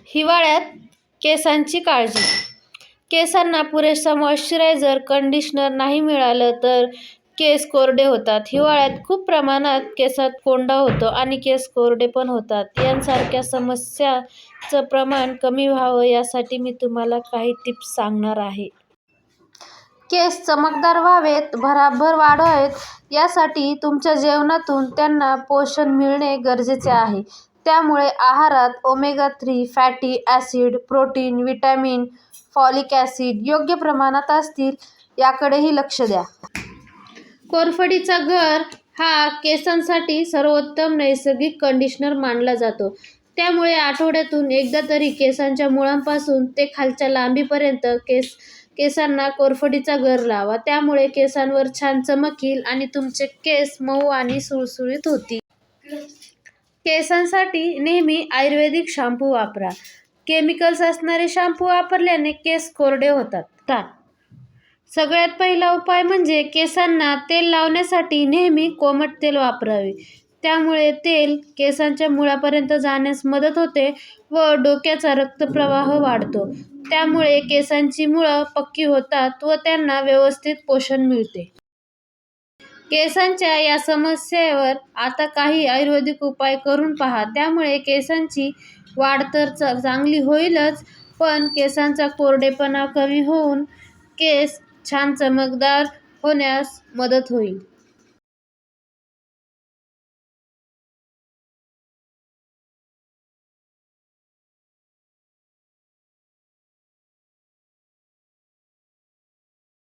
हिवाळ्यात केसांची काळजी. केसांना पुरेसा मॉइश्चरायझर, कंडिशनर नाही मिळालं तर केस कोरडे होतात. हिवाळ्यात खूप प्रमाणात केसात कोंडा होतो आणि केस कोरडे पण होतात. यांसारख्या समस्यांचं प्रमाण कमी व्हावं यासाठी मी तुम्हाला काही टिप्स सांगणार आहे. केस चमकदार व्हावेत, भराभर वाढावेत यासाठी तुमच्या जेवणातून त्यांना पोषण मिळणे गरजेचे आहे. त्यामुळे आहारात omega-3 fatty acid, protein, vitamin, folic acid योग्य प्रमाणात असतील याकडेही लक्ष द्या. कोरफडीचा गर हा केसांसाठी सर्वोत्तम नैसर्गिक कंडिशनर मानला जातो. त्यामुळे आठवड्यातून एकदा तरी केसांच्या मुळांपासून ते खालच्या लांबीपर्यंत केसांना कोरफडीचा गर लावा. त्यामुळे केसांवर छान चमक येईल आणि तुमचे केस मऊ आणि सुळसुळीत होतील. केसांसाठी नेहमी आयुर्वेदिक शॅम्पू वापरा. केमिकल्स असणारे शॅम्पू वापरल्याने केस कोरडे होतात. सगळ्यात पहिला उपाय म्हणजे केसांना तेल लावण्यासाठी नेहमी कोमट तेल वापरावे. त्यामुळे तेल केसांच्या मुळापर्यंत जाण्यास मदत होते व डोक्याचा रक्तप्रवाह वाढतो. त्यामुळे केसांची मुळं पक्की होतात व त्यांना व्यवस्थित पोषण मिळते. केसांच्या या समस्येवर आता काही आयुर्वेदिक उपाय करून पहा. त्यामुळे केसांची वाढ तर चांगली होईलच, पण केसांचा कोरडेपणा कमी होऊन केस छान चमकदार होण्यास मदत होईल.